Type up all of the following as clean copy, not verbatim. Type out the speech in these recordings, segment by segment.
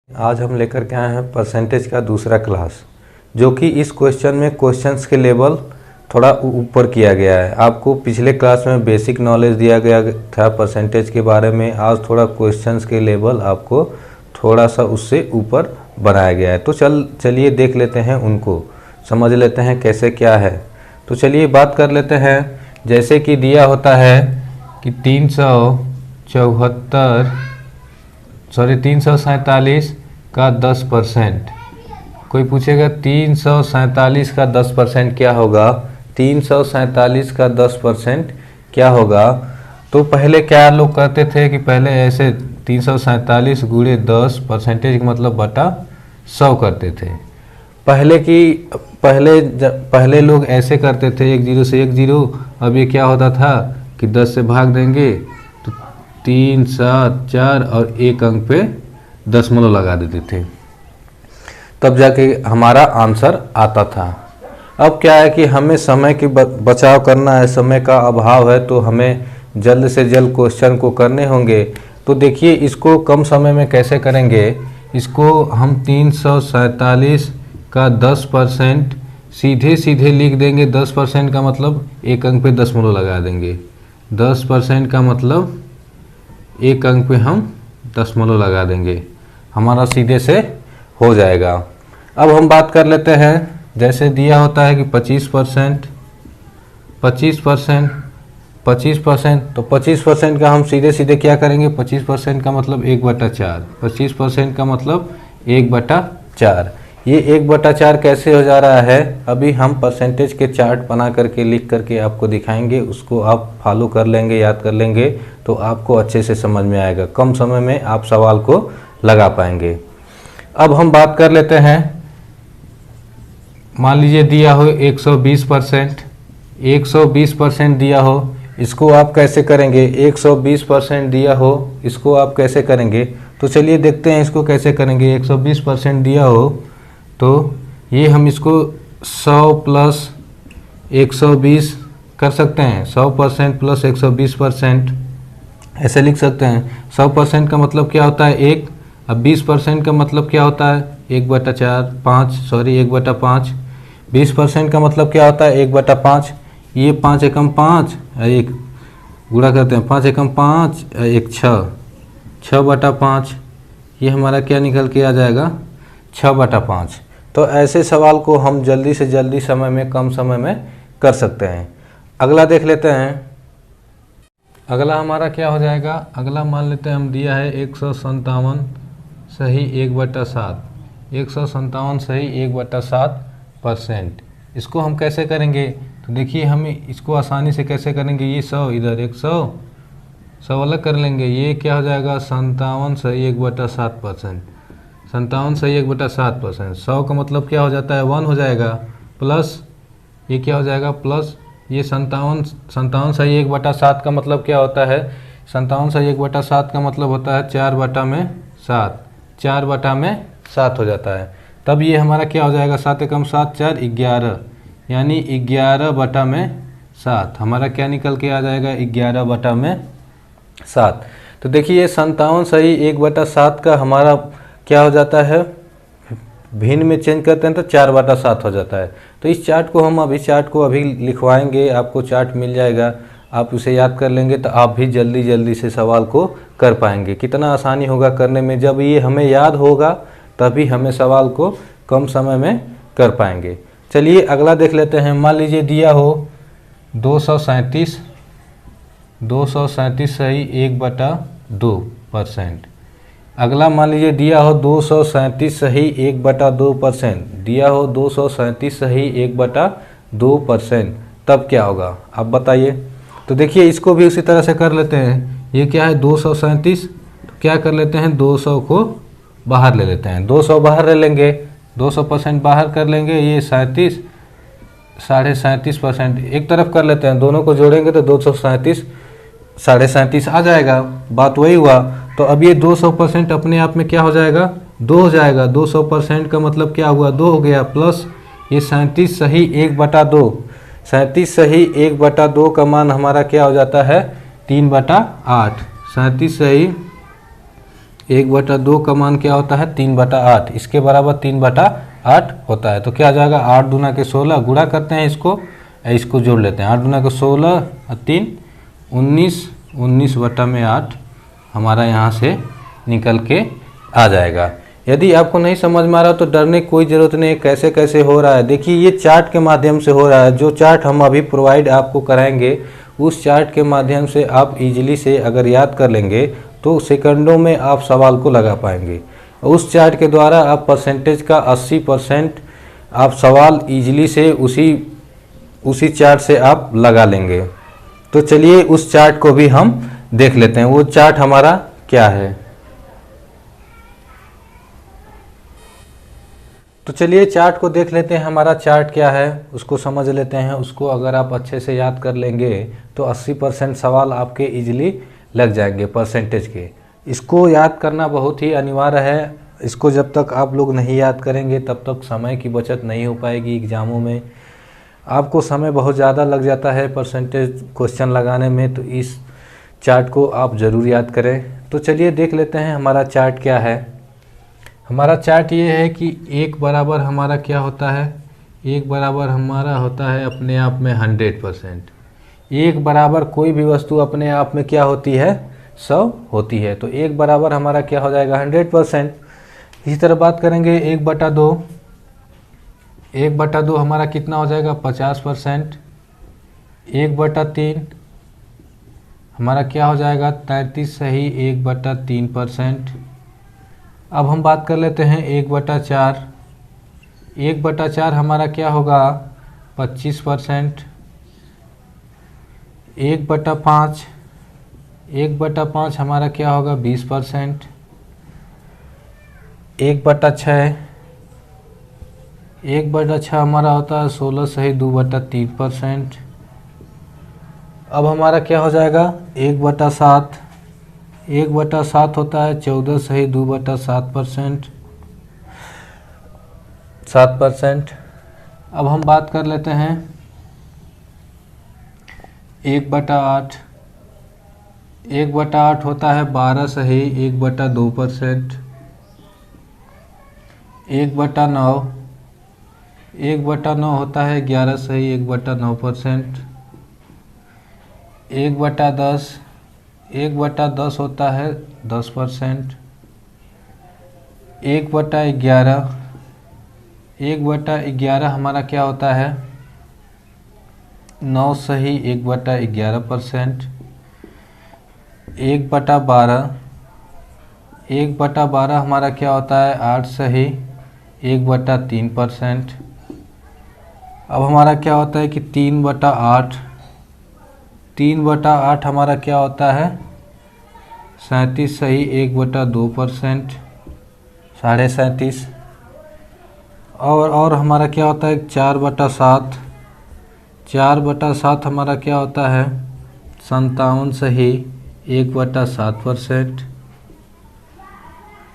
आज हम लेकर के आए हैं परसेंटेज का दूसरा क्लास, जो कि इस क्वेश्चन में क्वेश्चंस के लेवल थोड़ा ऊपर किया गया है। आपको पिछले क्लास में बेसिक नॉलेज दिया गया था परसेंटेज के बारे में। आज थोड़ा क्वेश्चंस के लेवल आपको थोड़ा सा उससे ऊपर बनाया गया है। तो चलिए देख लेते हैं, उनको समझ लेते हैं कैसे क्या है। तो चलिए बात कर लेते हैं। जैसे कि दिया होता है कि 347 का 10%। कोई पूछेगा 347 का 10% क्या होगा, 347 का 10% क्या होगा। तो पहले क्या लोग करते थे कि पहले ऐसे 347 गुणे 10 परसेंटेज मतलब बटा 100 करते थे। पहले लोग ऐसे करते थे, 1 0 से 1 0। अब ये क्या होता था कि 10 से भाग देंगे तो 3 7 4 और एक अंक पे दशमलव लगा देते थे, तब जाके हमारा आंसर आता था। अब क्या है कि हमें समय की बचाव करना है, समय का अभाव है, तो हमें जल्द से जल्द क्वेश्चन को करने होंगे। तो देखिए इसको कम समय में कैसे करेंगे। इसको हम 347 का 10% सीधे सीधे लिख देंगे। 10% का मतलब एक अंक पे दशमलव लगा देंगे। 10% का मतलब एक अंक पे हम दशमलव लगा देंगे, हमारा सीधे से हो जाएगा। अब हम बात कर लेते हैं। जैसे दिया होता है कि 25%, तो 25% का हम सीधे सीधे क्या करेंगे। 25% का मतलब 1/4। 25% का मतलब 1/4। ये 1/4 कैसे हो जा रहा है, अभी हम परसेंटेज के चार्ट बना करके लिख करके आपको दिखाएंगे। उसको आप फॉलो कर लेंगे, याद कर लेंगे, तो आपको अच्छे से समझ में आएगा। कम समय में आप सवाल को लगा पाएंगे। अब हम बात कर लेते हैं। मान लीजिए दिया हो 120%, 120% दिया हो, इसको आप कैसे करेंगे। 120% दिया हो, इसको आप कैसे करेंगे। तो चलिए देखते हैं इसको कैसे करेंगे। 120% दिया हो तो ये हम इसको 100 प्लस 120 कर सकते हैं। 100% प्लस 120% ऐसे लिख सकते हैं। 100% का मतलब क्या होता है 1। अब 20% का मतलब क्या होता है 1/5। 20% का मतलब क्या होता है 1/5। ये 5 एकम 5, एक गुणा करते हैं, 5 एकम 5, एक 6, 6/5। ये हमारा क्या निकल के आ जाएगा 6/5। तो ऐसे सवाल को हम जल्दी से जल्दी समय में, कम समय में कर सकते हैं। अगला देख लेते हैं। अगला हमारा क्या हो जाएगा। अगला मान लेते हैं हम दिया है 157 सही 1/7। 157 सही 1/7%। इसको हम कैसे करेंगे। तो देखिए हम इसको आसानी से कैसे करेंगे। ये 100 इधर 100 अलग कर लेंगे। ये क्या हो जाएगा 57 सही 1/7%। 57 सही 1/7%। 100 का मतलब क्या हो जाता है 1 हो जाएगा, प्लस ये क्या हो जाएगा प्लस ये 57 सही 1/7 का मतलब क्या होता है। 57 सही 1/7 का मतलब होता है 4/7। 4/7 हो जाता है। तब ये हमारा क्या हो जाएगा 7 एकम 7 4 11, यानी 11/7 हमारा क्या निकल के आ जाएगा 11/7। तो देखिए 57 सही 1/7 का हमारा क्या हो जाता है, भिन्न में चेंज करते हैं तो 4/7 हो जाता है। तो इस चार्ट को हम अभी लिखवाएंगे, आपको चार्ट मिल जाएगा। आप उसे याद कर लेंगे तो आप भी जल्दी जल्दी से सवाल को कर पाएंगे। कितना आसानी होगा करने में। जब ये हमें याद होगा तभी हमें सवाल को कम समय में कर पाएंगे। चलिए अगला देख लेते हैं। मान लीजिए दिया हो 237 सही 1/2%। अगला मान लीजिए दिया हो 237 सही 1/2%। दिया हो 237 सही 1/2%, तब क्या होगा आप बताइए। तो देखिए इसको भी उसी तरह से कर लेते हैं। ये क्या है 237, तो क्या कर लेते हैं 200 को बाहर ले लेते हैं। 200 बाहर ले लेंगे, 200% बाहर कर लेंगे। ये 37 37.5% एक तरफ कर लेते हैं। दोनों को जोड़ेंगे तो 237 37.5 आ जाएगा। बात वही हुआ। तो अब ये 200% अपने आप में क्या हो जाएगा 2 हो जाएगा। 200% का मतलब क्या हुआ 2 हो गया, प्लस ये 37 सही 1/2। 37 सही 1/2 का मान हमारा क्या हो जाता है 3/8। 37 सही 1/2 का मान क्या होता है 3/8, इसके बराबर 3/8 होता है। तो क्या आ जाएगा 8 दूना के 16, गुणा करते हैं इसको जोड़ लेते हैं। 8 दूना के 16 और 3 19, 19/8 हमारा यहाँ से निकल के आ जाएगा। यदि आपको नहीं समझ में आ रहा तो डरने की कोई ज़रूरत नहीं है। कैसे कैसे हो रहा है देखिए, ये चार्ट के माध्यम से हो रहा है। जो चार्ट हम अभी प्रोवाइड आपको कराएंगे उस चार्ट के माध्यम से आप इजीली से अगर याद कर लेंगे तो सेकंडों में आप सवाल को लगा पाएंगे। उस चार्ट के द्वारा आप परसेंटेज का 80% आप सवाल इजीली से उसी चार्ट से आप लगा लेंगे। तो चलिए उस चार्ट को भी हम देख लेते हैं। वो चार्ट हमारा क्या है, तो चलिए चार्ट को देख लेते हैं। हमारा चार्ट क्या है उसको समझ लेते हैं। उसको अगर आप अच्छे से याद कर लेंगे तो 80% सवाल आपके इजीली लग जाएंगे परसेंटेज के। इसको याद करना बहुत ही अनिवार्य है। इसको जब तक आप लोग नहीं याद करेंगे तब तक समय की बचत नहीं हो पाएगी। एग्ज़ामों में आपको समय बहुत ज़्यादा लग जाता है परसेंटेज क्वेश्चन लगाने में, तो इस चार्ट को आप ज़रूर याद करें। तो चलिए देख लेते हैं हमारा चार्ट क्या है। हमारा चार्ट ये है कि 1 बराबर हमारा क्या होता है, 1 बराबर हमारा होता है अपने आप में 100%। 1 बराबर कोई भी वस्तु अपने आप में क्या होती है 100 होती है। तो 1 बराबर हमारा क्या हो जाएगा 100%। इसी तरह बात करेंगे 1/2, 1/2 हमारा कितना हो जाएगा 50%। 1/3 हमारा क्या हो जाएगा 33 सही 1/3%। अब हम बात कर लेते हैं 1/4, 1/4 हमारा क्या होगा 25%। 1/5, 1/5 हमारा क्या होगा 20%। 1/6, 1/6 हमारा होता है 16 सही 2/3%। अब हमारा क्या हो जाएगा 1/7, 1/7 होता है 14 सही 2/7%, 7%। अब हम बात कर लेते हैं 1/8, 1/8 होता है 12 सही 1/2%। 1/9, 1/9 होता है 11 सही 1/9%। 1/10, 1/10 होता है 10%। 1/11, 1/11 हमारा क्या होता है 9 सही 1/11%। 1/12, 1/12 हमारा क्या होता है 8 सही 1/3%। अब हमारा क्या होता है कि 3/8, 3/8 हमारा क्या होता है 37 सही 1/2%, 37.5। और हमारा क्या होता है 4/7, 4/7 हमारा क्या होता है 57 सही 1/7%।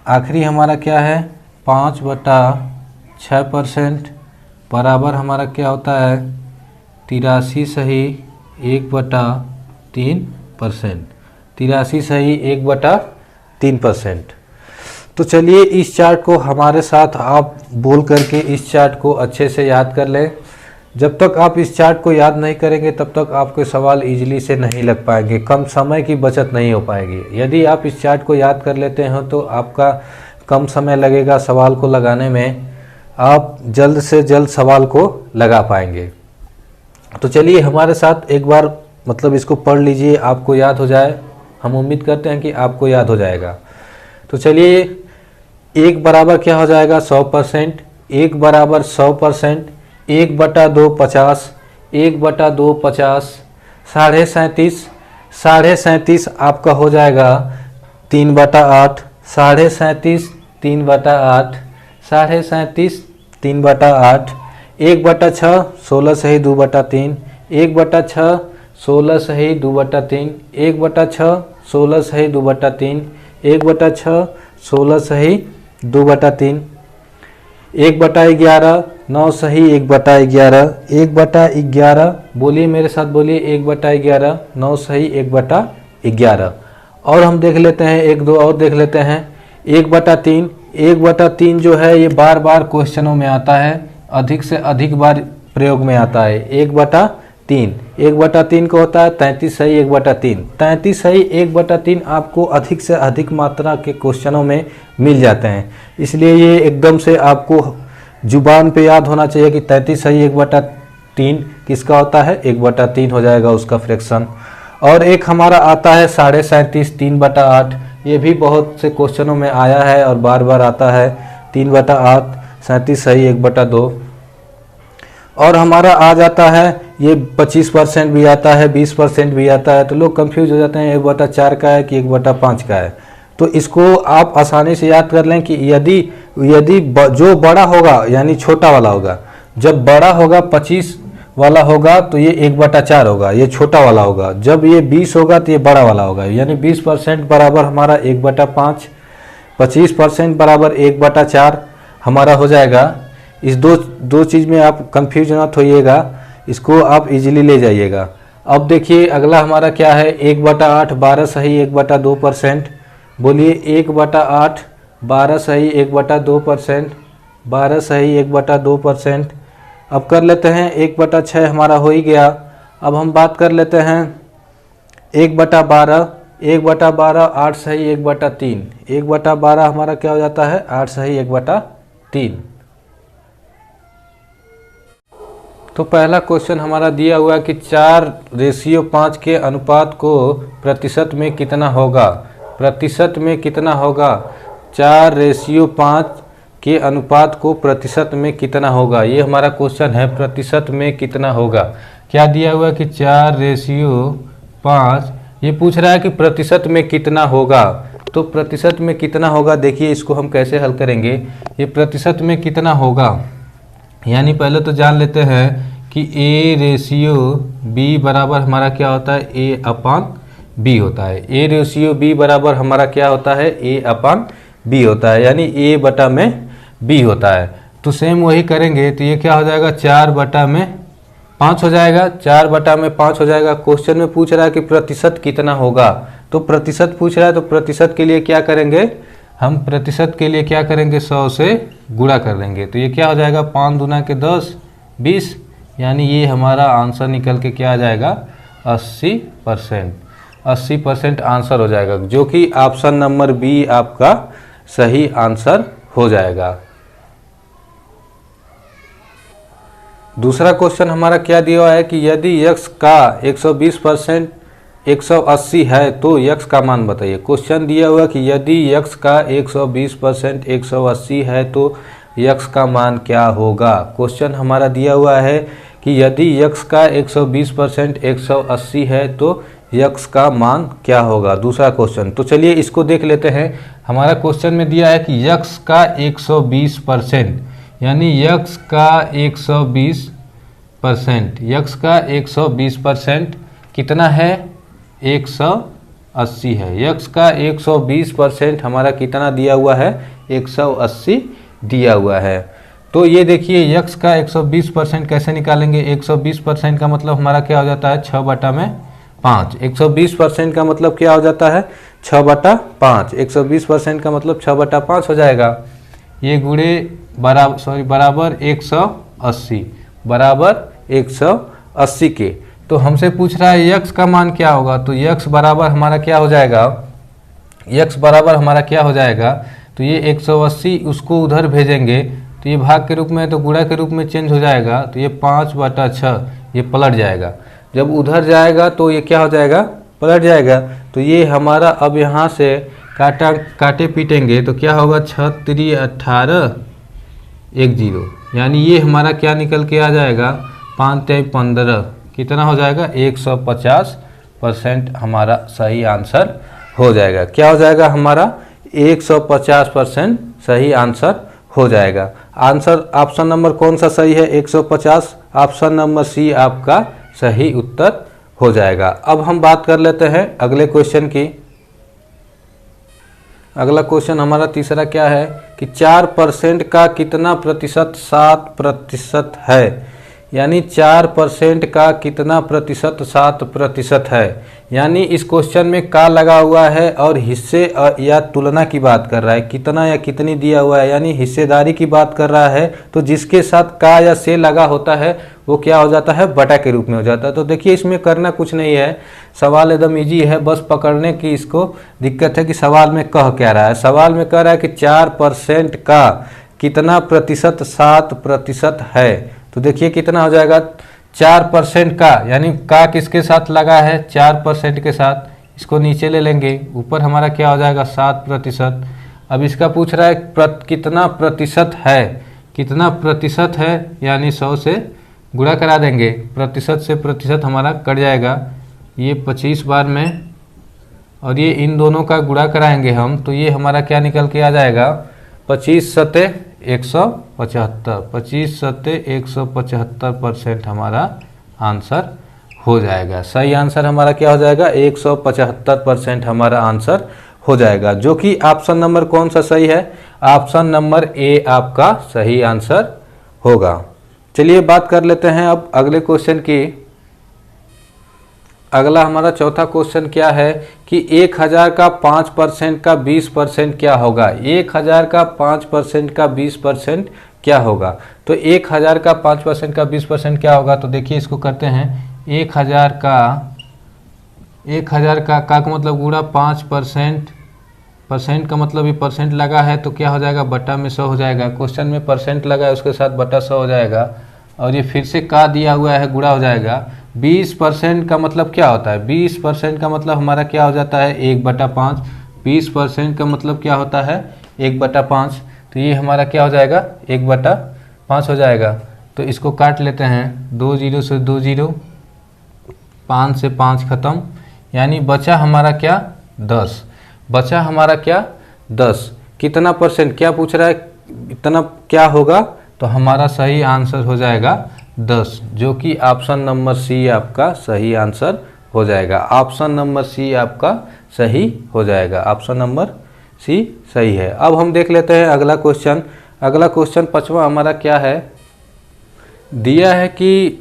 आखिरी हमारा क्या है 5/6% बराबर हमारा क्या होता है 83 सही 1/3%, 83 सही 1/3%। तो चलिए इस चार्ट को हमारे साथ आप बोल करके इस चार्ट को अच्छे से याद कर लें। जब तक आप इस चार्ट को याद नहीं करेंगे तब तक आपके सवाल इजीली से नहीं लग पाएंगे, कम समय की बचत नहीं हो पाएगी। यदि आप इस चार्ट को याद कर लेते हैं तो आपका कम समय लगेगा सवाल को लगाने में, आप जल्द से जल्द सवाल को लगा पाएंगे। तो चलिए हमारे साथ एक बार मतलब इसको पढ़ लीजिए, आपको याद हो जाए। हम उम्मीद करते हैं कि आपको याद हो जाएगा। तो चलिए 1 बराबर क्या हो जाएगा 100%, 1 बराबर 100%, 1/2 50, 1/2 50, 37.5, 37.5 आपका हो जाएगा 3/8, 37.5 3/8, 37.5 3/8। 1/6 16 सही 2/3, 1/6 16 सही 2/3, 1/6 16 सही 2/3, 1/6 16 सही 2/3। 1/11 9 सही 1/11, 1/11 बोलिए मेरे साथ बोलिए 1/11 9 सही 1/11। और हम देख लेते हैं 1 2 और देख लेते हैं 1/3, 1/3 जो है ये बार बार क्वेश्चनों में आता है, अधिक से अधिक बार प्रयोग में आता है। 1/3, 1/3 को होता है 33 सही 1/3, 33 सही 1/3 आपको अधिक से अधिक मात्रा के क्वेश्चनों में मिल जाते हैं। इसलिए ये एकदम से आपको जुबान पे याद होना चाहिए कि 33 सही 1/3 किसका होता है, 1/3 हो जाएगा उसका फ्रैक्शन। और एक हमारा आता है 37.5 3/8, ये भी बहुत से क्वेश्चनों में आया है और बार बार आता है 3/8, 37 सही 1/2। और हमारा आ जाता है ये 25% भी आता है, 20% भी आता है, तो लोग कंफ्यूज हो जाते हैं 1/4 का है कि 1/5 का है। तो इसको आप आसानी से याद कर लें कि यदि जो बड़ा होगा यानी छोटा वाला होगा, जब बड़ा होगा 25 वाला होगा तो ये 1/4 होगा, ये छोटा वाला होगा। जब ये 20 होगा तो ये बड़ा वाला होगा, यानी 20% बराबर हमारा 1/5, 25% बराबर 1/4 हमारा हो जाएगा। इस दो चीज़ में आप कंफ्यूज मत होइएगा, इसको आप इजीली ले जाइएगा। अब देखिए अगला हमारा क्या है, 1/8 12 सही 1/2%। बोलिए 1/8 12 सही 1/2%, 12 सही 1/2%। अब कर लेते हैं 1/6 हमारा हो ही गया। अब हम बात कर लेते हैं 1/12, 1/12 8 सही 1/3, 1/12 हमारा क्या हो जाता है 8 सही 1/3। तो पहला क्वेश्चन हमारा दिया हुआ है कि 4:5 के अनुपात को प्रतिशत में कितना होगा, प्रतिशत में कितना होगा, 4:5 के अनुपात को प्रतिशत में कितना होगा, ये हमारा क्वेश्चन है। प्रतिशत में कितना होगा, क्या दिया हुआ है कि 4:5, ये पूछ रहा है कि प्रतिशत में कितना होगा। तो प्रतिशत में कितना होगा, देखिए इसको हम कैसे हल करेंगे। ये प्रतिशत में कितना होगा, यानी पहले तो जान लेते हैं कि A/B बराबर हमारा क्या होता है, A/B होता है। A/B बराबर हमारा क्या होता है, A/B होता है, यानी A/B होता है। तो सेम वही करेंगे तो ये क्या हो जाएगा 4/5 हो जाएगा, 4/5 हो जाएगा। क्वेश्चन में पूछ रहा है कि प्रतिशत कितना होगा, तो प्रतिशत पूछ रहा है, तो प्रतिशत के लिए क्या करेंगे हम, प्रतिशत के लिए क्या करेंगे 100 से गुणा कर देंगे। तो ये क्या हो जाएगा 5 दूना के 10 20, यानी ये हमारा आंसर निकल के क्या आ जाएगा 80%, 80% आंसर हो जाएगा, जो कि ऑप्शन नंबर बी आपका सही आंसर हो जाएगा। दूसरा क्वेश्चन हमारा क्या दिया हुआ है कि यदि x का 120% 180 है तो x का मान बताइए। क्वेश्चन दिया हुआ कि यदि x का 120% 180 है तो x का मान क्या होगा। क्वेश्चन हमारा दिया हुआ है कि यदि x का 120% 180 है तो x का मान क्या होगा, दूसरा क्वेश्चन। तो चलिए इसको देख लेते हैं। हमारा क्वेश्चन में दिया है कि x का 120%, यानी x का 120%, x का 120% कितना है 180 है। x का 120% हमारा कितना दिया हुआ है 180 दिया हुआ है। तो ये देखिए x का 120% कैसे निकालेंगे। 120% का मतलब हमारा क्या हो जाता है 6/5। 120% का मतलब क्या हो जाता है 6/5। 120% का मतलब 6/5 हो जाएगा। ये गुणे बराबर 180, बराबर 180 के। तो हमसे पूछ रहा है x का मान क्या होगा, तो x बराबर हमारा क्या हो जाएगा, x बराबर हमारा क्या हो जाएगा, तो ये 180 उसको उधर भेजेंगे तो ये भाग के रूप में तो गुणा के रूप में चेंज हो जाएगा, तो ये 5/6 ये पलट जाएगा। जब उधर जाएगा तो ये क्या हो जाएगा पलट जाएगा। तो ये हमारा अब यहाँ से काटे पीटेंगे तो क्या होगा 6 3 18 1 0, यानी ये हमारा क्या निकल के आ जाएगा 5 3 15, कितना हो जाएगा 150% हमारा सही आंसर हो जाएगा। क्या हो जाएगा हमारा 150% सही आंसर हो जाएगा। आंसर ऑप्शन नंबर कौन सा सही है 150, ऑप्शन नंबर सी आपका सही उत्तर हो जाएगा। अब हम बात कर लेते हैं अगले क्वेश्चन की। अगला क्वेश्चन हमारा तीसरा क्या है कि 4% का कितना प्रतिशत 7% है, यानी 4% का कितना प्रतिशत 7% है। यानी इस क्वेश्चन में का लगा हुआ है और हिस्से या तुलना की बात कर रहा है, कितना या कितनी दिया हुआ है, यानी हिस्सेदारी की बात कर रहा है। तो जिसके साथ का या से लगा होता है वो क्या हो जाता है, बटा के रूप में हो जाता है। तो देखिए इसमें करना कुछ नहीं है, सवाल एकदम ईजी है, बस पकड़ने की इसको दिक्कत है कि सवाल में कह क्या रहा है। सवाल में कह रहा है कि 4% का कितना प्रतिशत 7% है। तो देखिए कितना हो जाएगा, 4% का, यानी का किसके साथ लगा है, 4% के साथ, इसको नीचे ले लेंगे, ऊपर हमारा क्या हो जाएगा 7%। अब इसका पूछ रहा है कितना प्रतिशत है, कितना प्रतिशत है, यानी 100 से गुणा करा देंगे, प्रतिशत से प्रतिशत हमारा कट जाएगा, ये 25 बार में, और ये इन दोनों का गुणा कराएंगे हम, तो ये हमारा क्या निकल के आ जाएगा, 25 सते 175, 25 सते 175% हमारा आंसर हो जाएगा। सही आंसर हमारा क्या हो जाएगा, 175% हमारा आंसर हो जाएगा, जो कि ऑप्शन नंबर कौन सा सही है, ऑप्शन नंबर ए आपका सही आंसर होगा। चलिए बात कर लेते हैं अब अगले क्वेश्चन की। अगला हमारा चौथा क्वेश्चन क्या है कि 1000 का 5% का 20% क्या होगा। 1000 का 5% का 20% क्या होगा। तो 1000 का 5% का 20% क्या होगा। तो देखिए इसको करते हैं, 1000 का मतलब गुणा 5%, परसेंट का मतलब ये परसेंट लगा है तो क्या हो जाएगा, बटा में 100 हो जाएगा। क्वेश्चन में परसेंट लगा है उसके साथ बटा 100 हो जाएगा, और ये फिर से का दिया हुआ है गुणा हो जाएगा। 20% का मतलब क्या होता है, 20% का मतलब हमारा क्या हो जाता है 1/5। 20% का मतलब क्या होता है 1/5, तो ये हमारा क्या हो जाएगा 1/5 हो जाएगा। तो इसको काट लेते हैं, 2 0 से 2 0, 5 से 5 खत्म, यानी बचा हमारा क्या 10, बचा हमारा क्या 10। कितना परसेंट क्या पूछ रहा है, इतना क्या होगा, तो हमारा सही आंसर हो जाएगा 10, जो कि ऑप्शन नंबर सी आपका सही आंसर हो जाएगा। ऑप्शन नंबर सी आपका सही हो जाएगा, ऑप्शन नंबर सी सही है। अब हम देख लेते हैं अगला क्वेश्चन। अगला क्वेश्चन पांचवा हमारा क्या है, दिया है कि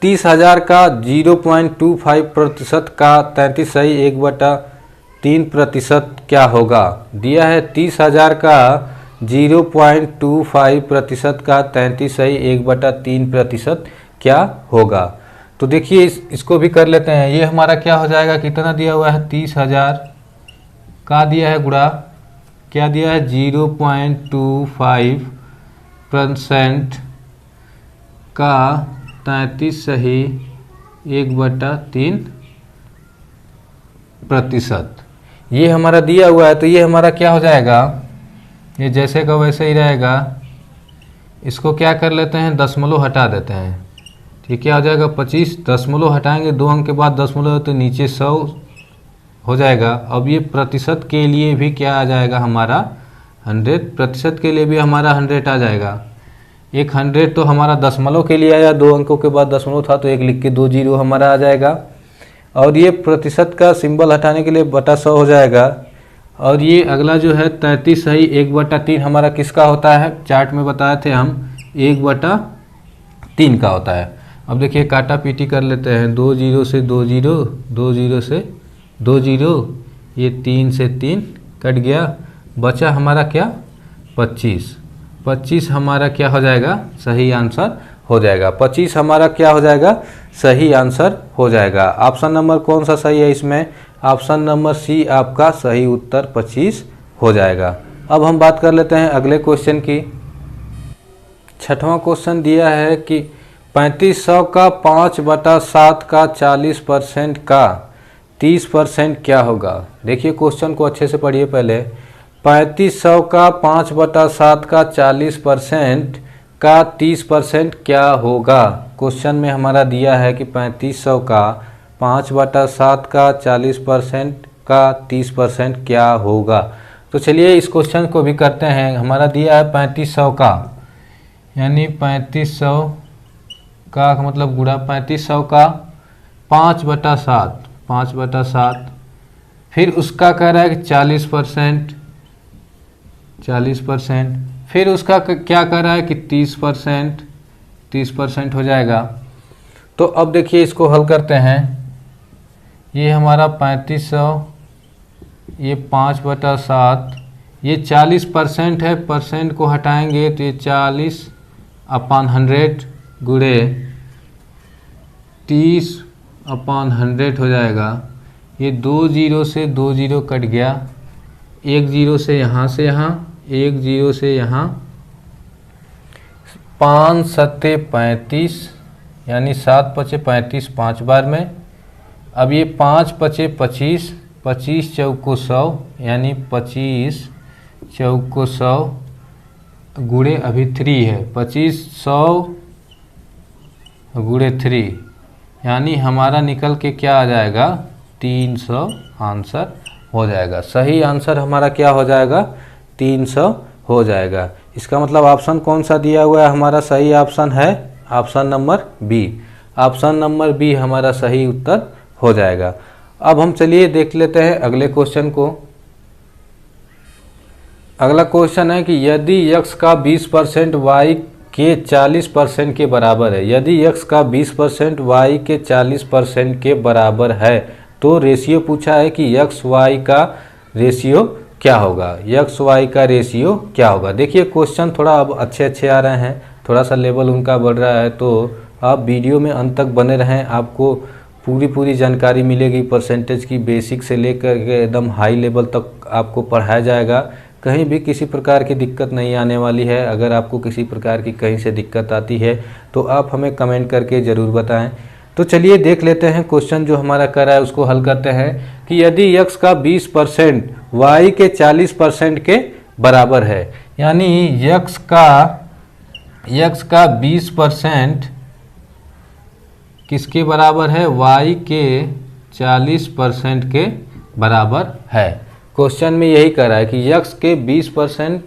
30,000 का 0.25% का 33 सही 1/3% क्या होगा। दिया है 30,000 का 0.25% का 33 सही 1/3% क्या होगा। तो देखिए इसको भी कर लेते हैं। ये हमारा क्या हो जाएगा, कितना दिया हुआ है 30,000 का दिया है गुणा क्या दिया है 0.25% का 33 सही 1/3%, ये हमारा दिया हुआ है। तो ये हमारा क्या हो जाएगा, ये जैसे का वैसे ही रहेगा। इसको क्या कर लेते हैं, दशमलव हटा देते हैं, ठीक क्या हो जाएगा 25, दशमलव हटाएंगे 2 अंक के बाद दशमलव, तो नीचे 100 हो जाएगा। अब ये प्रतिशत के लिए भी क्या आ जाएगा हमारा 100, प्रतिशत के लिए भी हमारा 100 आ जाएगा। एक 100 तो हमारा दशमलव के लिए आया, 2 अंकों के बाद दशमलव था तो 1 लिख के 2 0 हमारा आ जाएगा। और ये प्रतिशत का सिंबल हटाने के लिए बटा 100 हो जाएगा। और ये अगला जो है 33 सही 1/3 हमारा किसका होता है, चार्ट में बताए थे हम 1/3 का होता है। अब देखिए काटा पीटी कर लेते हैं, 2 0 से 2 0, 2 0 से 2 0, ये 3 से 3 कट गया, बचा हमारा क्या 25, 25 हमारा क्या हो जाएगा सही आंसर हो जाएगा। 25 हमारा क्या हो जाएगा सही आंसर हो जाएगा। ऑप्शन नंबर कौन सा सही है इसमें, ऑप्शन नंबर सी आपका सही उत्तर 25 हो जाएगा। अब हम बात कर लेते हैं अगले क्वेश्चन की। छठवां क्वेश्चन दिया है कि 3500 का 5/7 का 40% का 30% क्या होगा। देखिए क्वेश्चन को अच्छे से पढ़िए पहले। 3500 का 5/7 का 40% का 30% क्या होगा। क्वेश्चन में हमारा दिया है कि 3500 का 5/7 का 40% का 30% क्या होगा। तो चलिए इस क्वेश्चन को भी करते हैं। हमारा दिया है 3500 का, यानी 3500 का मतलब गुणा 3500 का 5/7, 5/7, फिर उसका कह रहा है कि 40%, 40%, फिर उसका क्या कर रहा है कि 30%, 30% हो जाएगा। तो अब देखिए इसको हल करते हैं। ये हमारा 3500, ये 5/7, ये 40% है, परसेंट को हटाएंगे तो ये 40/100 गुणे 30/100 हो जाएगा। ये 2 जीरो से 2 जीरो कट गया, 1 जीरो से यहाँ, 1 जीरो से यहाँ, 5 सत्ते 35, यानी 7 पचे 35 5 बार में। अब ये 5 पचे 25, 25 चौको 100, यानी 25 चौको 100 गुणे अभी 3 है, 2500 गुणे 3, यानी हमारा निकल के क्या आ जाएगा 300 आंसर हो जाएगा। सही आंसर हमारा क्या हो जाएगा 300 हो जाएगा। इसका मतलब ऑप्शन कौन सा दिया हुआ है हमारा सही ऑप्शन है option number B. Option number B हमारा सही उत्तर हो जाएगा। अब हम चलिए देख लेते हैं अगले क्वेश्चन को। अगला क्वेश्चन है कि यदि x का 20% y के 40% के बराबर है, यदि x का 20% y के 40% के बराबर है तो रेशियो पूछा है कि x y का रेशियो क्या होगा, x y का रेशियो क्या होगा। देखिए क्वेश्चन थोड़ा अब अच्छे आ रहे हैं, थोड़ा सा लेवल उनका बढ़ रहा है, तो आप वीडियो में अंत तक बने रहें, आपको पूरी जानकारी मिलेगी। परसेंटेज की बेसिक से लेकर के एकदम हाई लेवल तक आपको पढ़ाया जाएगा। कहीं भी किसी प्रकार की दिक्कत नहीं आने वाली है। अगर आपको किसी प्रकार की कहीं से दिक्कत आती है तो आप हमें कमेंट करके ज़रूर बताएं। तो चलिए देख लेते हैं क्वेश्चन जो हमारा कर रहा है उसको हल करते हैं कि यदि x का 20% y के 40% के बराबर है, यानी x का 20% किसके बराबर है, y के 40% के बराबर है। क्वेश्चन में यही कह रहा है कि x के 20%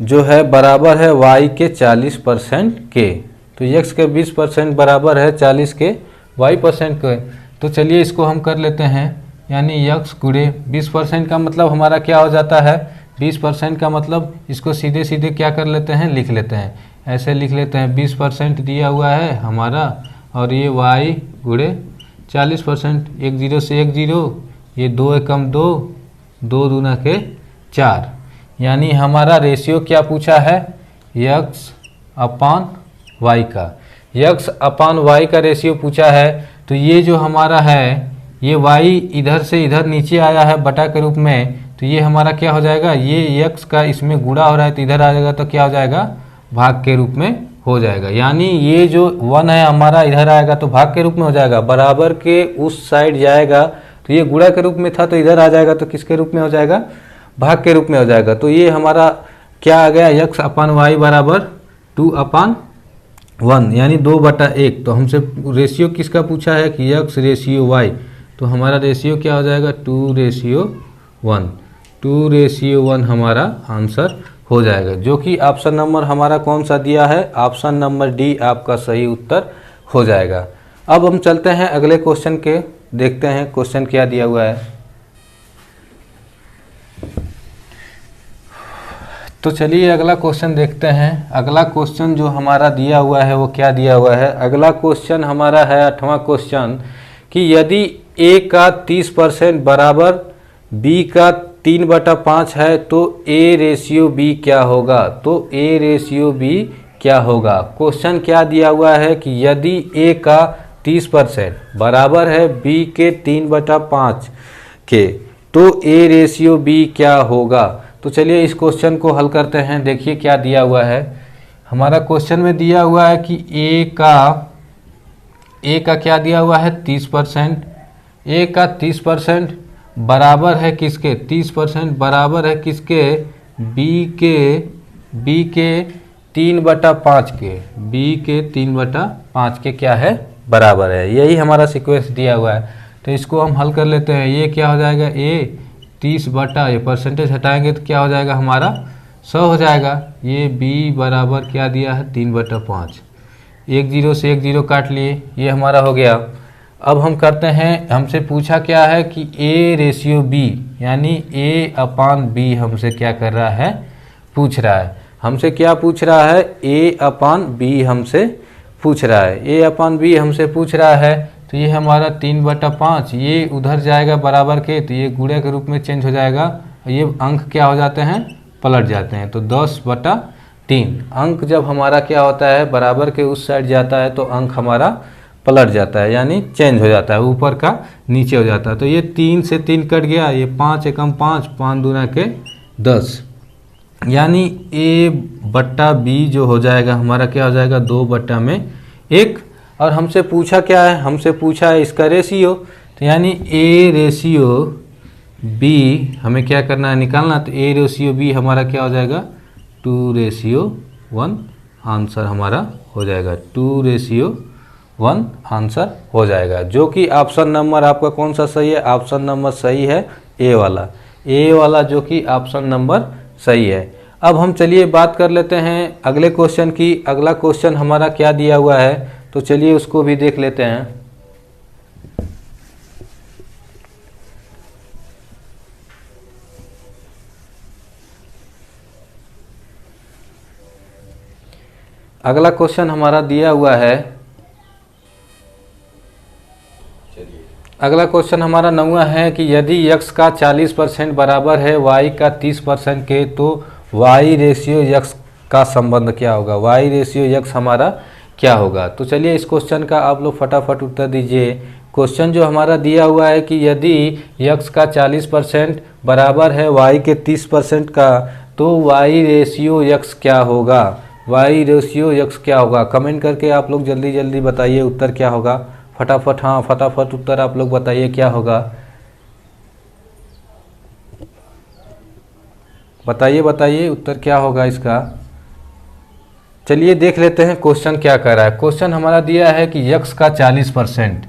जो है बराबर है y के 40% के, तो x के 20% बराबर है 40 के y% के। तो चलिए इसको हम कर लेते हैं, यानी x गुणे 20% का मतलब हमारा क्या हो जाता है, 20% का मतलब इसको सीधे क्या कर लेते हैं, लिख लेते हैं। ऐसे लिख लेते हैं 20% दिया हुआ है हमारा, और ये y गुणे 40%, 1 जीरो से 1 जीरो, ये 2 एकम 2, 2 दूना के 4, यानी हमारा रेशियो क्या पूछा है, x अपान y का। x अपान y का रेशियो पूछा है, तो ये जो हमारा है ये y इधर से इधर नीचे आया है बटा के रूप में, तो ये हमारा क्या हो जाएगा, ये x का इसमें गुणा हो रहा है तो इधर आ जाएगा, तो क्या हो जाएगा भाग के रूप में हो जाएगा। यानी ये जो 1 है हमारा इधर आएगा तो भाग के रूप में हो जाएगा, बराबर के उस साइड जाएगा तो ये गुणा के रूप में था तो इधर आ जाएगा, तो किसके रूप में हो जाएगा, भाग के रूप में हो जाएगा। तो ये हमारा क्या आ गया, x अपान y बराबर 2/1, यानी 2/1। तो हमसे रेशियो किसका पूछा है कि x रेशियो y, तो हमारा रेशियो क्या हो जाएगा 2:1, 2:1 हमारा आंसर हो जाएगा, जो कि ऑप्शन नंबर हमारा कौन सा दिया है, ऑप्शन नंबर डी आपका सही उत्तर हो जाएगा। अब हम चलते हैं अगले क्वेश्चन के, देखते हैं क्वेश्चन क्या दिया हुआ है। तो चलिए अगला क्वेश्चन देखते हैं। अगला क्वेश्चन जो हमारा दिया हुआ है वो क्या दिया हुआ है। अगला क्वेश्चन हमारा है 8वां क्वेश्चन कि यदि a का 30% बराबर b का 3/5 है तो a रेशियो b क्या होगा, तो a रेशियो b क्या होगा। क्वेश्चन क्या दिया हुआ है कि यदि a का 30% बराबर है b के 3/5 के, तो a रेशियो b क्या होगा। तो चलिए इस क्वेश्चन को हल करते हैं। देखिए क्या दिया हुआ है हमारा क्वेश्चन में, दिया हुआ है कि a का क्या दिया हुआ है 30%, a का 30% बराबर है किसके, 30% बराबर है किसके, b के 3/5 के, b के 3/5 के क्या है बराबर है। यही हमारा सीक्वेंस दिया हुआ है, तो इसको हम हल कर लेते हैं। ये क्या हो जाएगा, a 30 बटा, ये परसेंटेज हटाएंगे तो क्या हो जाएगा हमारा 100 हो जाएगा। ये b बराबर क्या दिया है 3/5, 1 जीरो से 1 जीरो काट लिए, ये हमारा हो गया। अब हम करते हैं, हमसे पूछा क्या है कि a रेशियो b, यानी a अपान b हमसे क्या कर रहा है, पूछ रहा है। हमसे क्या पूछ रहा है, a अपान b हमसे पूछ रहा है, a अपान b हमसे पूछ रहा है। तो ये हमारा 3/5, ये उधर जाएगा बराबर के, तो ये गुणे के रूप में चेंज हो जाएगा, और ये अंक क्या हो जाते हैं, पलट जाते हैं। तो 10/3 अंक जब हमारा क्या होता है, बराबर के उस साइड जाता है तो अंक हमारा पलट जाता है, यानी चेंज हो जाता है, ऊपर का नीचे हो जाता है। तो ये 3 से 3 कट गया, ये 5 एकम 5, 5 दूना के 10, यानी A/B जो हो जाएगा हमारा क्या हो जाएगा, 2/1। और हमसे पूछा क्या है, हमसे पूछा है इसका रेशियो, तो यानी A/B हमें क्या करना है, निकालना। तो A/B हमारा क्या हो जाएगा, 2:1 आंसर हमारा हो जाएगा, 2:1 आंसर हो जाएगा, जो कि ऑप्शन नंबर आपका कौन सा सही है, ऑप्शन नंबर सही है ए वाला, जो कि ऑप्शन नंबर सही है। अब हम चलिए बात कर लेते हैं अगले क्वेश्चन की। अगला क्वेश्चन हमारा क्या दिया हुआ है, तो चलिए उसको भी देख लेते हैं। अगला क्वेश्चन हमारा दिया हुआ है, अगला क्वेश्चन हमारा 9वां है कि यदि x का 40% बराबर है y का 30% के, तो y/x का संबंध क्या होगा, y/x हमारा क्या होगा। तो चलिए इस क्वेश्चन का आप लोग फटाफट उत्तर दीजिए। क्वेश्चन जो हमारा दिया हुआ है कि यदि x का 40% बराबर है y के 30% का, तो y/x क्या होगा, y/x क्या होगा। कमेंट करके आप लोग जल्दी जल्दी बताइए उत्तर क्या होगा, फटाफट, हाँ फटाफट उत्तर आप लोग बताइए क्या होगा, बताइए उत्तर क्या होगा इसका। चलिए देख लेते हैं क्वेश्चन क्या कर रहा है। क्वेश्चन हमारा दिया है कि x का 40%,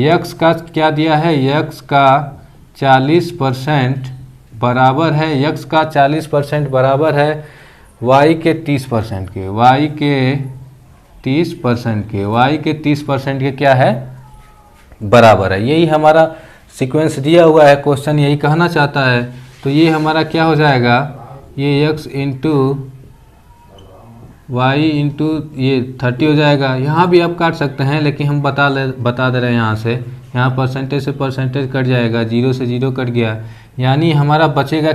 x का क्या दिया है, x का 40% बराबर है, x का 40% बराबर है y के 30% के, y के 30% के क्या है, बराबर है। यही हमारा सीक्वेंस दिया हुआ है, क्वेश्चन यही कहना चाहता है। तो ये हमारा क्या हो जाएगा, ये x इंटू y इंटू ये 30 हो जाएगा। यहाँ भी आप काट सकते हैं, लेकिन हम बता दे रहे हैं यहाँ से, यहाँ परसेंटेज से परसेंटेज कट जाएगा, 0 से 0 कट गया, यानी हमारा बचेगा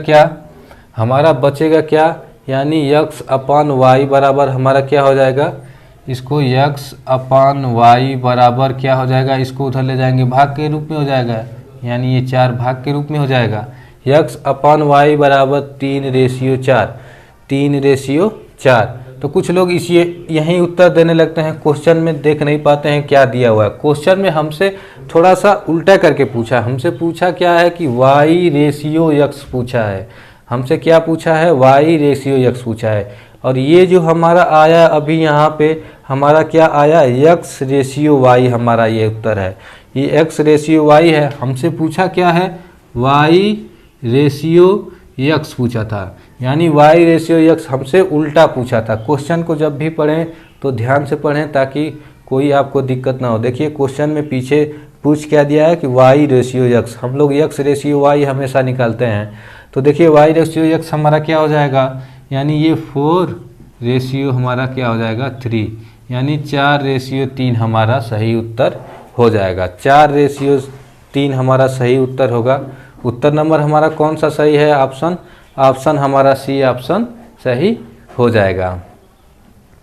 क्या, यानी x/y बराबर हमारा क्या हो जाएगा, इसको x/y बराबर क्या हो जाएगा, इसको उधर ले जाएंगे भाग के रूप में हो जाएगा, यानी ये 4 भाग के रूप में हो जाएगा। x/y बराबर 3:4। तो कुछ लोग इसी यही उत्तर देने लगते हैं, क्वेश्चन में देख नहीं पाते हैं क्या दिया हुआ है। क्वेश्चन में हमसे थोड़ा सा उल्टा करके पूछा, हमसे पूछा क्या है कि y/x पूछा है, हमसे क्या पूछा है, y/x पूछा है। और ये जो हमारा आया अभी यहाँ पे हमारा क्या आया, x/y हमारा ये उत्तर है, ये x/y है। हमसे पूछा क्या है, y/x पूछा था, यानी y/x हमसे उल्टा पूछा था। क्वेश्चन को जब भी पढ़ें तो ध्यान से पढ़ें, ताकि कोई आपको दिक्कत ना हो। देखिए क्वेश्चन में पीछे पूछ क्या दिया है कि y/x, हम लोग x/y हमेशा निकालते हैं। तो देखिए y/x हमारा क्या हो जाएगा, यानी ये 4 हमारा क्या हो जाएगा, 3, यानी 4:3 हमारा सही उत्तर हो जाएगा, 4:3 हमारा सही उत्तर होगा। उत्तर नंबर हमारा कौन सा सही है, ऑप्शन हमारा सी ऑप्शन सही हो जाएगा।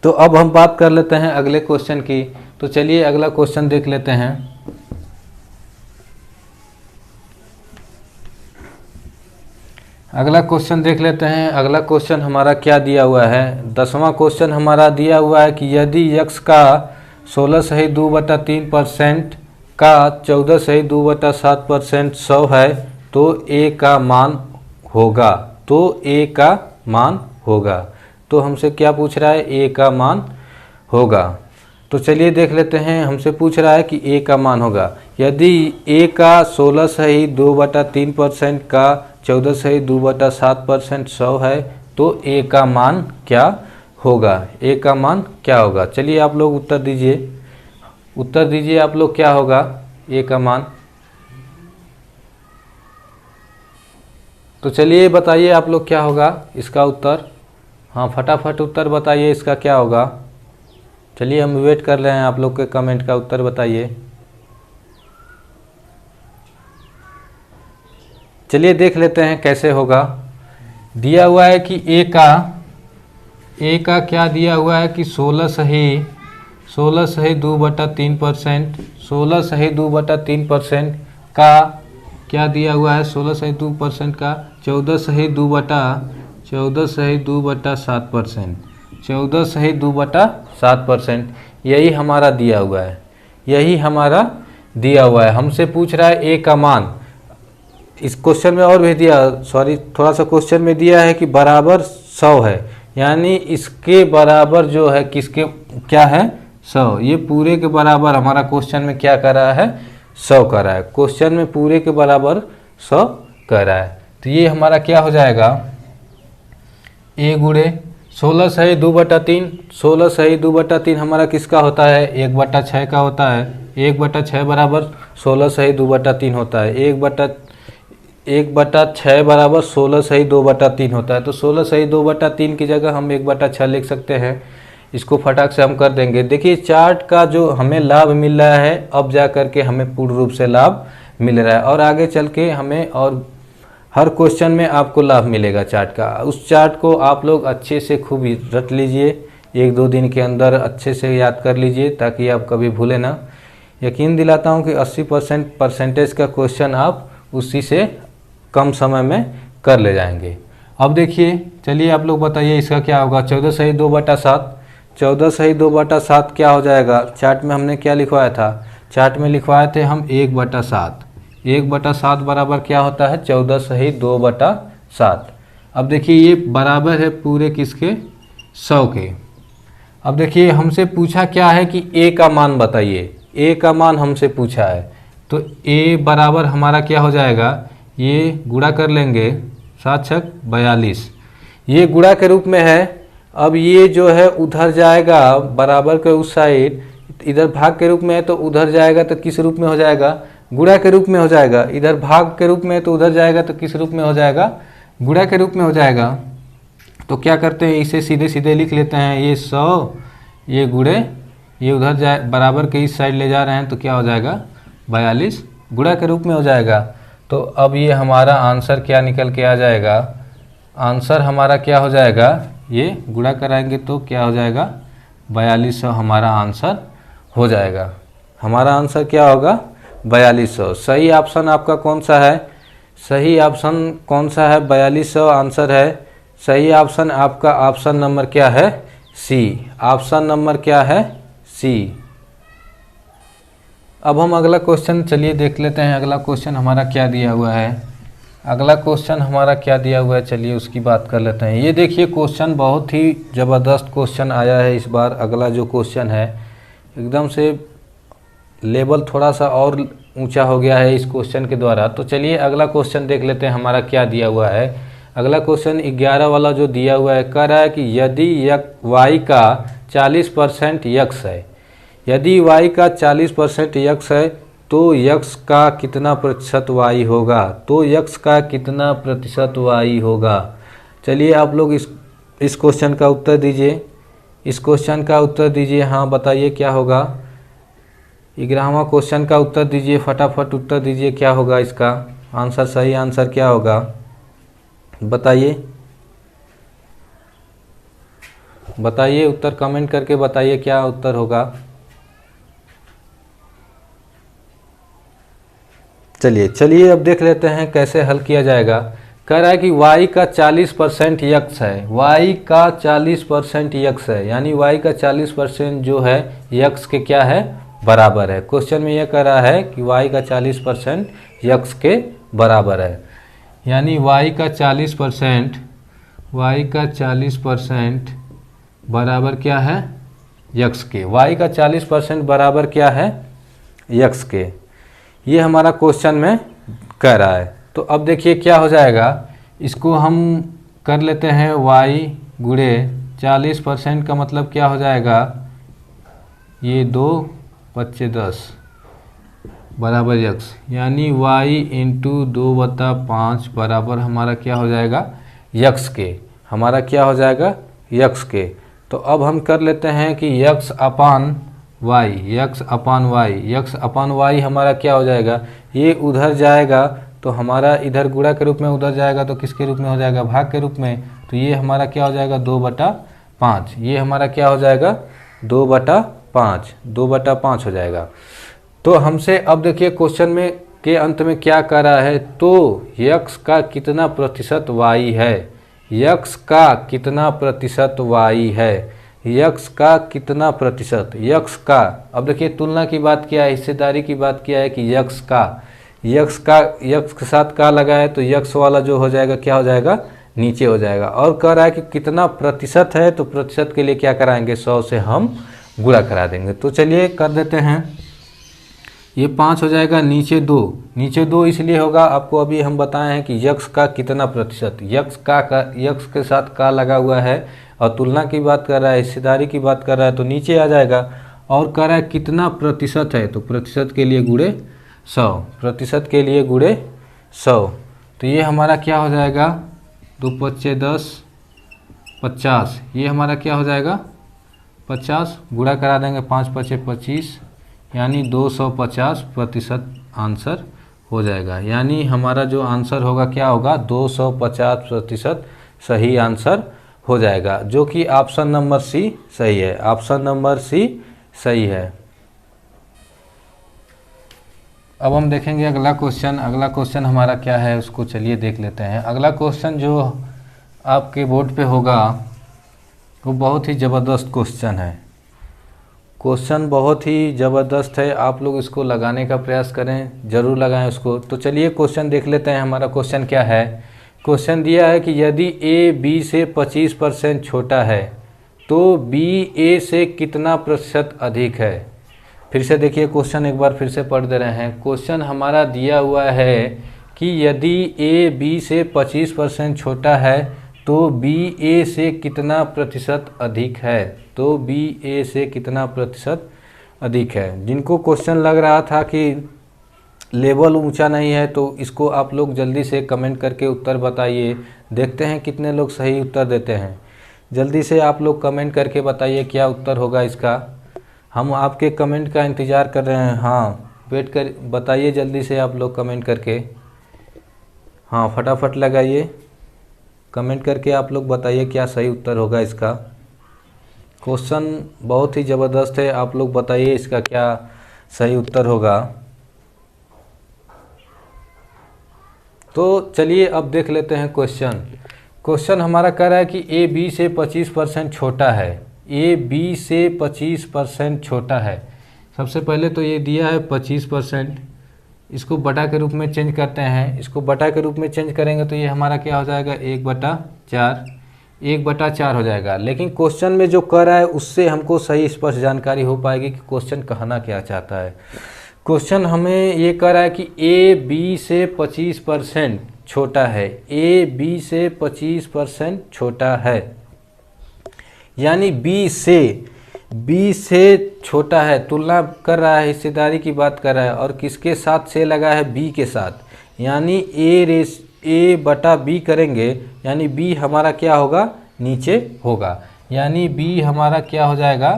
तो अब हम बात कर लेते हैं अगले क्वेश्चन की। तो चलिए अगला क्वेश्चन देख लेते हैं। अगला क्वेश्चन देख लेते हैं। अगला क्वेश्चन हमारा क्या दिया हुआ है, 10वां क्वेश्चन हमारा दिया हुआ है कि यदि x का 16.2/3% का 14.2/7% 100 है, तो a का मान होगा, तो हमसे क्या पूछ रहा है, a का मान होगा। तो चलिए देख लेते हैं, हमसे पूछ रहा है कि a का मान होगा। यदि a का 16.2/3% का 14.2/7% 100 है, तो a का मान क्या होगा, a का मान क्या होगा। चलिए आप लोग उत्तर दीजिए आप लोग क्या होगा a का मान। तो चलिए बताइए आप लोग क्या होगा इसका उत्तर, हाँ फटाफट उत्तर बताइए इसका क्या होगा। चलिए हम वेट कर रहे हैं आप लोग के कमेंट का, उत्तर बताइए। चलिए देख लेते हैं कैसे होगा। दिया हुआ है कि ए का क्या दिया हुआ है कि 16 सही 2/3%, 16 सही 2/3% का क्या दिया हुआ है, 16 सही 2% का 14 सही 2/7%, 14 सही 2/7%, यही हमारा दिया हुआ है, यही हमारा दिया हुआ है। हमसे पूछ रहा है ए का मान। इस क्वेश्चन में और भी दिया, सॉरी थोड़ा सा क्वेश्चन में दिया है कि बराबर 100 है, यानी इसके बराबर जो है किसके क्या है 100, ये पूरे के बराबर हमारा क्वेश्चन में क्या कर रहा है 100 कर रहा है, क्वेश्चन में पूरे के बराबर 100 कर रहा है। तो ये हमारा क्या हो जाएगा, ए गुणे 16 सही 2/3, 16 सही 2/3 हमारा किसका होता है 1/6 का होता है, 1/6 बराबर 16 सही 2/3 होता है, 1/6 बराबर 16 सही 2/3 होता है। तो 16 सही 2/3 की जगह हम 1/6 लिख सकते हैं। इसको फटाक से हम कर देंगे। देखिए चार्ट का जो हमें लाभ मिल रहा है, अब जा कर के हमें पूर्ण रूप से लाभ मिल रहा है, और आगे चल के हमें और हर क्वेश्चन में आपको लाभ मिलेगा चार्ट का। उस चार्ट को आप लोग अच्छे से खूब रट लीजिए, 1-2 दिन के अंदर अच्छे से याद कर लीजिए ताकि आप कभी भूलें ना। यकीन दिलाता हूँ कि 80% परसेंटेज का क्वेश्चन आप उसी से कम समय में कर ले जाएंगे। अब देखिए, चलिए आप लोग बताइए इसका क्या होगा। 14 सही 2/7, 14 सही 2/7 क्या हो जाएगा। चार्ट में हमने क्या लिखवाया था, चार्ट में लिखवाए थे हम 1/7, 1/7 बराबर क्या होता है 14 सही 2/7। अब देखिए ये बराबर है पूरे किसके 100 के। अब देखिए हमसे पूछा क्या है कि ए का मान बताइए, ए का मान हमसे पूछा है, तो ए बराबर हमारा क्या हो जाएगा, ये गुणा कर लेंगे 7 छक 42, ये गुणा के रूप में है। अब ये जो है उधर जाएगा बराबर के उस साइड, इधर भाग के रूप में है तो उधर जाएगा तो किस रूप में हो जाएगा, गुणा के रूप में हो जाएगा। इधर भाग के रूप में है तो उधर जाएगा तो किस रूप में हो जाएगा, गुणा के रूप में हो जाएगा। तो क्या करते हैं, इसे सीधे सीधे लिख लेते हैं, ये 100 ये गुणे ये उधर जाए बराबर के इस साइड ले जा रहे हैं तो क्या हो जाएगा 42 गुणा के रूप में हो जाएगा। तो अब ये हमारा आंसर क्या निकल के आ जाएगा, आंसर हमारा क्या हो जाएगा, ये गुणा कराएंगे तो क्या हो जाएगा 4200 हमारा आंसर हो जाएगा। हमारा आंसर क्या होगा 4200। सही ऑप्शन आपका कौन सा है, सही ऑप्शन कौन सा है 4200 आंसर है। सही ऑप्शन आपका ऑप्शन नंबर क्या है सी, ऑप्शन नंबर क्या है सी। अब हम अगला क्वेश्चन चलिए देख लेते हैं, अगला क्वेश्चन हमारा क्या दिया हुआ है। अगला क्वेश्चन हमारा क्या दिया हुआ है, चलिए उसकी बात कर लेते हैं। ये देखिए क्वेश्चन बहुत ही ज़बरदस्त क्वेश्चन आया है इस बार। अगला जो क्वेश्चन है एकदम से लेवल थोड़ा सा और ऊंचा हो गया है इस क्वेश्चन के द्वारा। तो चलिए अगला क्वेश्चन देख लेते हैं हमारा क्या दिया हुआ है। अगला क्वेश्चन 11 वाला जो दिया हुआ है, कह रहा है कि यदि y का 40% यक्स है, यदि y का 40% यक्स है तो x का कितना प्रतिशत y होगा, तो x का कितना प्रतिशत y होगा। चलिए आप लोग इस क्वेश्चन का उत्तर दीजिए, इस क्वेश्चन का उत्तर दीजिए। हाँ बताइए क्या होगा, 11वां क्वेश्चन का उत्तर दीजिए, फटाफट उत्तर दीजिए क्या होगा इसका आंसर, सही आंसर क्या होगा बताइए, बताइए उत्तर कमेंट करके बताइए क्या उत्तर होगा। चलिए अब देख लेते हैं कैसे हल किया जाएगा। कह रहा है कि y का 40% यक्स है, y का 40% यक्स है, यानी y का 40% जो है यक्स के क्या है बराबर है। क्वेश्चन में यह कह रहा है कि y का 40% यक्स के बराबर है, यानी y का 40% बराबर क्या है यक्स के, y का 40% बराबर क्या है यक्स के। ये हमारा क्वेश्चन में कह रहा है। तो अब देखिए क्या हो जाएगा, इसको हम कर लेते हैं y गुणे 40% का मतलब क्या हो जाएगा, ये 2 बच्चे 10 बराबर यक्स, यानी y इंटू 2/5 बराबर हमारा क्या हो जाएगा यक्स के, हमारा क्या हो जाएगा यक्स के। तो अब हम कर लेते हैं कि x upon y, x upon y, x upon y हमारा क्या हो जाएगा, ये उधर जाएगा तो हमारा इधर गुणा के रूप में उधर जाएगा तो किसके रूप में हो जाएगा, भाग के रूप में। तो ये हमारा क्या हो जाएगा, 2/5। ये हमारा क्या हो जाएगा, 2/5, 2/5 हो जाएगा। तो हमसे अब देखिए क्वेश्चन में के अंत में क्या कह रहा है, तो x का कितना प्रतिशत y है, x का कितना प्रतिशत y है, x का कितना प्रतिशत, x का। अब देखिए तुलना की बात किया है, हिस्सेदारी की बात किया है कि x के साथ का लगा है तो x वाला जो हो जाएगा क्या हो जाएगा, नीचे हो जाएगा। और कह रहा है कि कितना प्रतिशत है, तो प्रतिशत के लिए क्या कराएंगे, 100 से हम गुणा करा देंगे। तो चलिए कर देते हैं। ये 5 हो जाएगा, नीचे 2, नीचे 2 इसलिए होगा, आपको अभी हम बताए हैं कि x का कितना प्रतिशत, x के साथ का लगा हुआ है और तुलना की बात कर रहा है, हिस्सेदारी की बात कर रहा है, तो नीचे आ जाएगा। और कह रहा है कितना प्रतिशत है, तो प्रतिशत के लिए गुणे 100, प्रतिशत के लिए गुणे 100। तो ये हमारा क्या हो जाएगा, 2×5 = 10, 50। ये हमारा क्या हो जाएगा, 50, गुणा करा देंगे, 5×5 = 25, यानी 250% आंसर हो जाएगा। यानी हमारा जो आंसर होगा क्या होगा, 250% सही आंसर हो जाएगा, जो कि ऑप्शन नंबर सी सही है, ऑप्शन नंबर सी सही है। अब हम देखेंगे अगला क्वेश्चन। अगला क्वेश्चन हमारा क्या है उसको चलिए देख लेते हैं। अगला क्वेश्चन जो आपके बोर्ड पे होगा वो बहुत ही ज़बरदस्त क्वेश्चन है। क्वेश्चन बहुत ही ज़बरदस्त है, आप लोग इसको लगाने का प्रयास करें, ज़रूर लगाएं उसको। तो चलिए क्वेश्चन देख लेते हैं। हमारा क्वेश्चन क्या है, क्वेश्चन दिया है कि यदि a b से 25% छोटा है तो b a से कितना प्रतिशत अधिक है। फिर से देखिए क्वेश्चन एक बार फिर से पढ़ दे रहे हैं। क्वेश्चन हमारा दिया हुआ है कि यदि a b से 25% छोटा है तो b a से कितना प्रतिशत अधिक है, तो b a से कितना प्रतिशत अधिक है। जिनको क्वेश्चन लग रहा था कि लेवल ऊंचा नहीं है तो इसको आप लोग जल्दी से कमेंट करके उत्तर बताइए। देखते हैं कितने लोग सही उत्तर देते हैं। जल्दी से आप लोग कमेंट करके बताइए क्या उत्तर होगा इसका। हम आपके कमेंट का इंतज़ार कर रहे हैं। हाँ, वेट कर, बताइए जल्दी से आप लोग कमेंट करके। हाँ, फटाफट लगाइए, कमेंट करके आप लोग बताइए क्या सही उत्तर होगा इसका। क्वेश्चन बहुत ही ज़बरदस्त है, आप लोग बताइए इसका क्या सही उत्तर होगा। तो चलिए अब देख लेते हैं क्वेश्चन। क्वेश्चन हमारा कह रहा है कि a b से 25% छोटा है, a b से 25% छोटा है। सबसे पहले तो ये दिया है 25%, इसको बटा के रूप में चेंज करते हैं। इसको बटा के रूप में चेंज करेंगे तो ये हमारा क्या हो जाएगा, 1/4, 1/4 हो जाएगा। लेकिन क्वेश्चन में जो कह रहा है उससे हमको सही स्पष्ट जानकारी हो पाएगी कि क्वेश्चन कहना क्या चाहता है। क्वेश्चन हमें ये कह रहा है कि a b से 25% छोटा है, a b से 25% छोटा है, यानी b से छोटा है। तुलना कर रहा है, हिस्सेदारी की बात कर रहा है और किसके साथ से लगा है, b के साथ। यानी a/b करेंगे, यानी b हमारा क्या होगा, नीचे होगा। यानी b हमारा क्या हो जाएगा,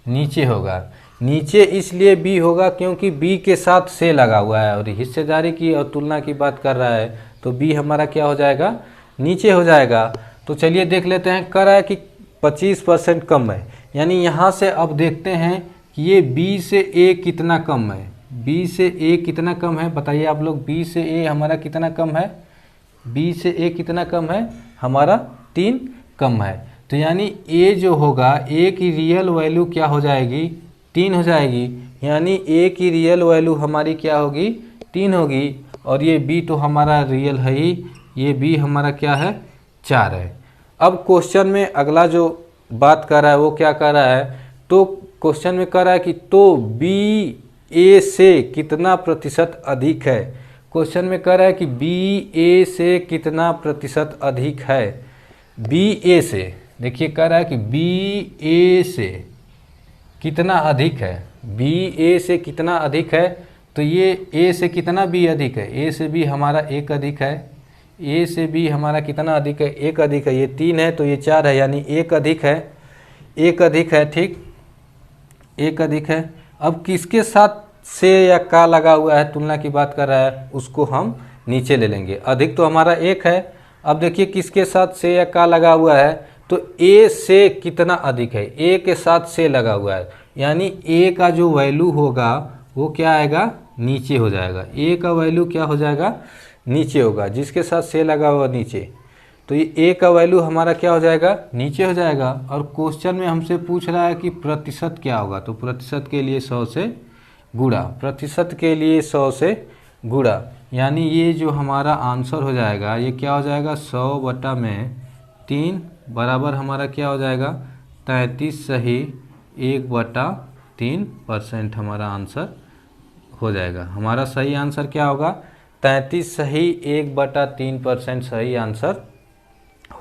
नीचे होगा। नीचे इसलिए b होगा क्योंकि b के साथ से लगा हुआ है और हिस्सेदारी की और तुलना की बात कर रहा है, तो b हमारा क्या हो जाएगा, नीचे हो जाएगा। तो चलिए देख लेते हैं। कह रहा है कि 25% कम है, यानी यहाँ से अब देखते हैं कि ये b से a कितना कम है। b से a कितना कम है, बताइए आप लोग। b से a हमारा कितना कम है, b से a कितना कम है, हमारा 3 कम है। तो यानी a जो होगा, a की रियल वैल्यू क्या हो जाएगी, 3 हो जाएगी। यानी a की रियल वैल्यू हमारी क्या होगी, 3 होगी। और ये b तो हमारा रियल है ही, ये b हमारा क्या है, 4 है। अब क्वेश्चन में अगला जो बात कर रहा है वो क्या कर रहा है, तो क्वेश्चन में कह रहा है कि तो b a से कितना प्रतिशत अधिक है। क्वेश्चन में कह रहा है कि b a से कितना प्रतिशत अधिक है। b a से देखिए कह रहा है कि b a से कितना अधिक है, b a से कितना अधिक है। तो ये a से कितना b अधिक है, a से b हमारा 1 अधिक है, a से b हमारा कितना अधिक है, 1 अधिक है। ये 3 है तो ये 4 है, यानी 1 अधिक है, 1 अधिक है, ठीक, 1 अधिक है। अब किसके साथ से या का लगा हुआ है, तुलना की बात कर रहा है, उसको हम नीचे ले लेंगे। अधिक तो हमारा 1 है। अब देखिए किसके साथ से या का लगा हुआ है, तो ए से कितना अधिक है, ए के साथ से लगा हुआ है, यानी ए का जो वैल्यू होगा वो क्या आएगा, नीचे हो जाएगा। ए का वैल्यू क्या हो जाएगा, नीचे होगा, जिसके साथ से लगा हुआ नीचे, तो ये ए का वैल्यू हमारा क्या हो जाएगा, नीचे हो जाएगा। और क्वेश्चन में हमसे पूछ रहा है कि प्रतिशत क्या होगा, तो प्रतिशत के लिए 100 से गुणा, प्रतिशत के लिए 100 से गुणा, यानी ये जो हमारा आंसर हो जाएगा ये क्या हो जाएगा, 100/3 बराबर हमारा क्या हो जाएगा, 33 सही 1/3% हमारा आंसर हो जाएगा। हमारा सही आंसर क्या होगा, 33 सही 1/3% सही आंसर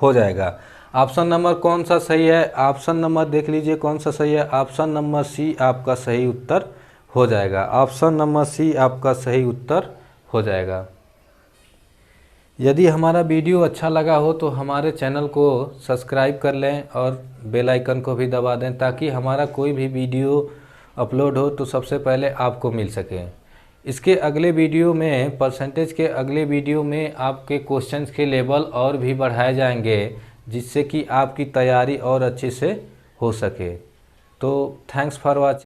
हो जाएगा। ऑप्शन नंबर कौन सा सही है, ऑप्शन नंबर देख लीजिए कौन सा सही है, ऑप्शन नंबर सी आपका सही उत्तर हो जाएगा। ऑप्शन नंबर सी आपका सही उत्तर हो जाएगा। यदि हमारा वीडियो अच्छा लगा हो तो हमारे चैनल को सब्सक्राइब कर लें और बेल आइकन को भी दबा दें, ताकि हमारा कोई भी वीडियो अपलोड हो तो सबसे पहले आपको मिल सके। इसके अगले वीडियो में, परसेंटेज के अगले वीडियो में आपके क्वेश्चंस के लेवल और भी बढ़ाए जाएंगे, जिससे कि आपकी तैयारी और अच्छे से हो सके। तो थैंक्स फॉर वॉचिंग।